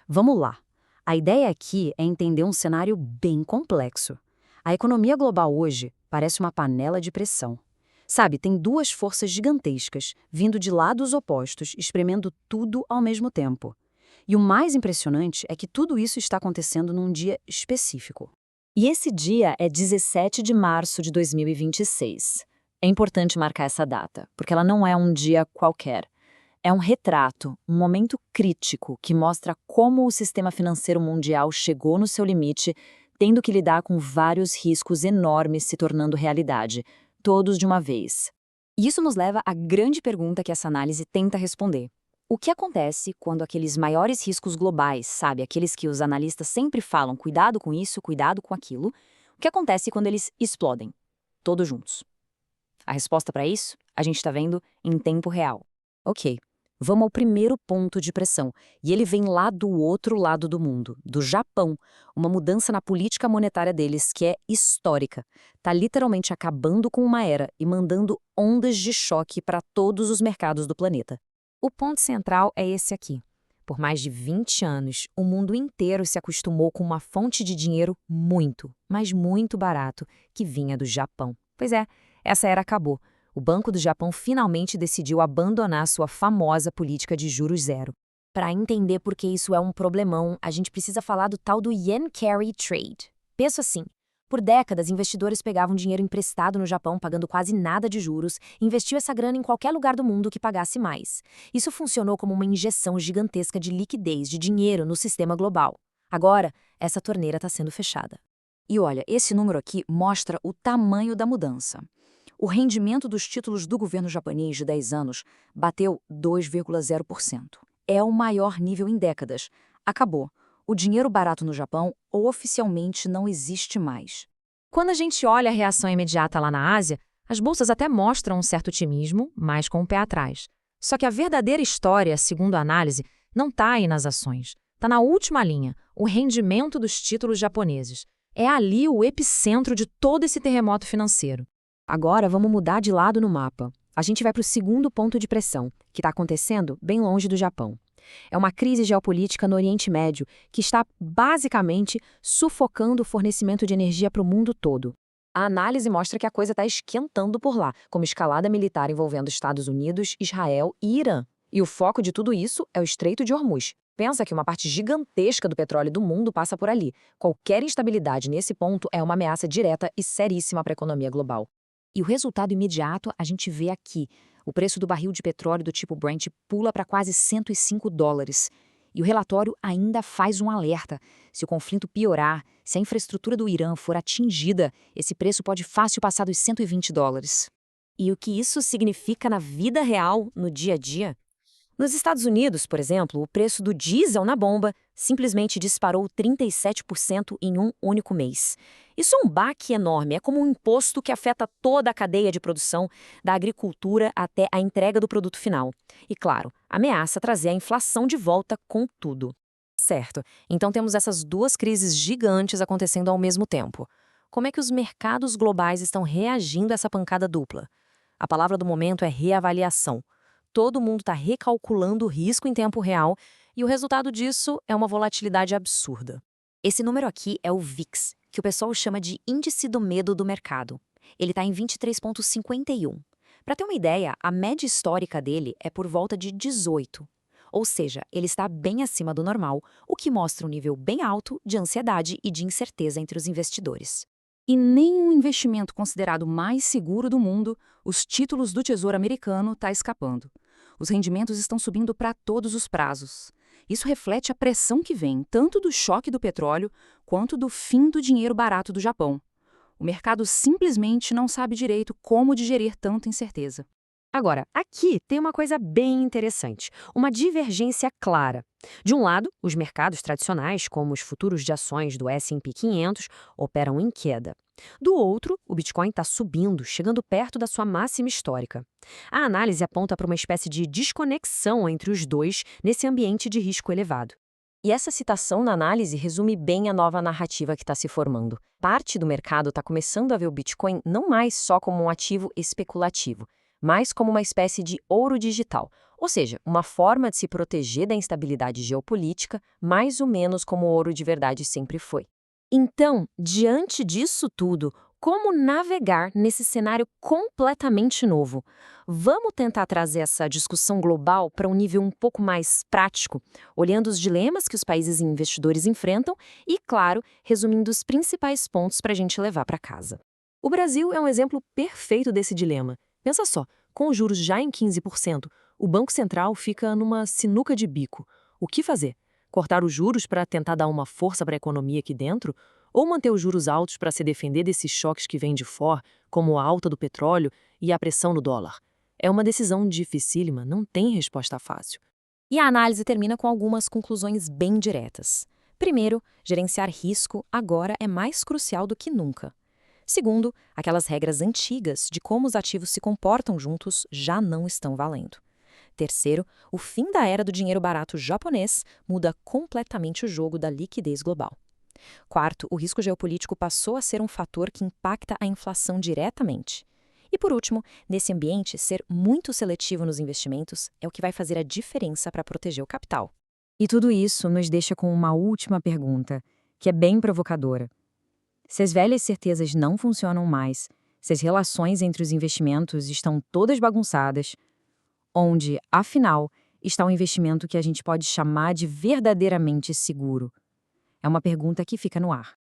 Vamos lá. A ideia aqui é entender um cenário bem complexo. A economia global hoje parece uma panela de pressão. Sabe, tem duas forças gigantescas, vindo de lados opostos, espremendo tudo ao mesmo tempo. E o mais impressionante é que tudo isso está acontecendo num dia específico. E esse dia é 17 de março de 2026. É importante marcar essa data, porque ela não é um dia qualquer. É um retrato, um momento crítico que mostra como o sistema financeiro mundial chegou no seu limite, tendo que lidar com vários riscos enormes se tornando realidade, todos de uma vez. E isso nos leva à grande pergunta que essa análise tenta responder. O que acontece quando aqueles maiores riscos globais, sabe, aqueles que os analistas sempre falam, cuidado com isso, cuidado com aquilo, o que acontece quando eles explodem, todos juntos? A resposta para isso, a gente está vendo em tempo real. Ok, vamos ao primeiro ponto de pressão, e ele vem lá do outro lado do mundo, do Japão, uma mudança na política monetária deles que é histórica. Está literalmente acabando com uma era e mandando ondas de choque para todos os mercados do planeta. O ponto central é esse aqui. Por mais de 20 anos, o mundo inteiro se acostumou com uma fonte de dinheiro muito, mas muito barato, que vinha do Japão. Pois é, essa era acabou. O Banco do Japão finalmente decidiu abandonar sua famosa política de juros zero. Para entender por que isso é um problemão, a gente precisa falar do tal do Yen Carry Trade. Pensa assim. Por décadas, investidores pegavam dinheiro emprestado no Japão, pagando quase nada de juros, e investiu essa grana em qualquer lugar do mundo que pagasse mais. Isso funcionou como uma injeção gigantesca de liquidez, de dinheiro no sistema global. Agora, essa torneira está sendo fechada. E olha, esse número aqui mostra o tamanho da mudança. O rendimento dos títulos do governo japonês de 10 anos bateu 2,0%. É o maior nível em décadas. Acabou. O dinheiro barato no Japão oficialmente não existe mais. Quando a gente olha a reação imediata lá na Ásia, as bolsas até mostram um certo otimismo, mas com o pé atrás. Só que a verdadeira história, segundo a análise, não está aí nas ações. Está na última linha, o rendimento dos títulos japoneses. É ali o epicentro de todo esse terremoto financeiro. Agora vamos mudar de lado no mapa. A gente vai para o segundo ponto de pressão, que está acontecendo bem longe do Japão. É uma crise geopolítica no Oriente Médio que está, basicamente, sufocando o fornecimento de energia para o mundo todo. A análise mostra que a coisa está esquentando por lá, como escalada militar envolvendo Estados Unidos, Israel e Irã. E o foco de tudo isso é o Estreito de Hormuz. Pensa que uma parte gigantesca do petróleo do mundo passa por ali. Qualquer instabilidade nesse ponto é uma ameaça direta e seríssima para a economia global. E o resultado imediato a gente vê aqui. O preço do barril de petróleo do tipo Brent pula para quase $105. E o relatório ainda faz um alerta. Se o conflito piorar, se a infraestrutura do Irã for atingida, esse preço pode fácil passar dos $120. E o que isso significa na vida real, no dia a dia? Nos Estados Unidos, por exemplo, o preço do diesel na bomba simplesmente disparou 37% em um único mês. Isso é um baque enorme, é como um imposto que afeta toda a cadeia de produção, da agricultura até a entrega do produto final. E, claro, ameaça trazer a inflação de volta com tudo. Certo, então temos essas duas crises gigantes acontecendo ao mesmo tempo. Como é que os mercados globais estão reagindo a essa pancada dupla? A palavra do momento é reavaliação. Todo mundo está recalculando o risco em tempo real e o resultado disso é uma volatilidade absurda. Esse número aqui é o VIX, que o pessoal chama de Índice do Medo do Mercado. Ele está em 23,51. Para ter uma ideia, a média histórica dele é por volta de 18. Ou seja, ele está bem acima do normal, o que mostra um nível bem alto de ansiedade e de incerteza entre os investidores. E nem um investimento considerado mais seguro do mundo, os títulos do Tesouro Americano, está escapando. Os rendimentos estão subindo para todos os prazos. Isso reflete a pressão que vem tanto do choque do petróleo quanto do fim do dinheiro barato do Japão. O mercado simplesmente não sabe direito como digerir tanta incerteza. Agora, aqui tem uma coisa bem interessante, uma divergência clara. De um lado, os mercados tradicionais, como os futuros de ações do S&P 500, operam em queda. Do outro, o Bitcoin está subindo, chegando perto da sua máxima histórica. A análise aponta para uma espécie de desconexão entre os dois nesse ambiente de risco elevado. E essa citação na análise resume bem a nova narrativa que está se formando. Parte do mercado está começando a ver o Bitcoin não mais só como um ativo especulativo, mas como uma espécie de ouro digital, Ou seja, uma forma de se proteger da instabilidade geopolítica, mais ou menos como o ouro de verdade sempre foi. Então, diante disso tudo, como navegar nesse cenário completamente novo? Vamos tentar trazer essa discussão global para um nível um pouco mais prático, olhando os dilemas que os países e investidores enfrentam e, claro, resumindo os principais pontos para a gente levar para casa. O Brasil é um exemplo perfeito desse dilema. Pensa só, com os juros já em 15%, o Banco Central fica numa sinuca de bico. O que fazer? Cortar os juros para tentar dar uma força para a economia aqui dentro? Ou manter os juros altos para se defender desses choques que vêm de fora, como a alta do petróleo e a pressão no dólar? É uma decisão dificílima, não tem resposta fácil. E a análise termina com algumas conclusões bem diretas. Primeiro, gerenciar risco agora é mais crucial do que nunca. Segundo, aquelas regras antigas de como os ativos se comportam juntos já não estão valendo. Terceiro, o fim da era do dinheiro barato japonês muda completamente o jogo da liquidez global. Quarto, o risco geopolítico passou a ser um fator que impacta a inflação diretamente. E por último, nesse ambiente, ser muito seletivo nos investimentos é o que vai fazer a diferença para proteger o capital. E tudo isso nos deixa com uma última pergunta, que é bem provocadora. Se as velhas certezas não funcionam mais, se as relações entre os investimentos estão todas bagunçadas, onde, afinal, está o investimento que a gente pode chamar de verdadeiramente seguro? É uma pergunta que fica no ar.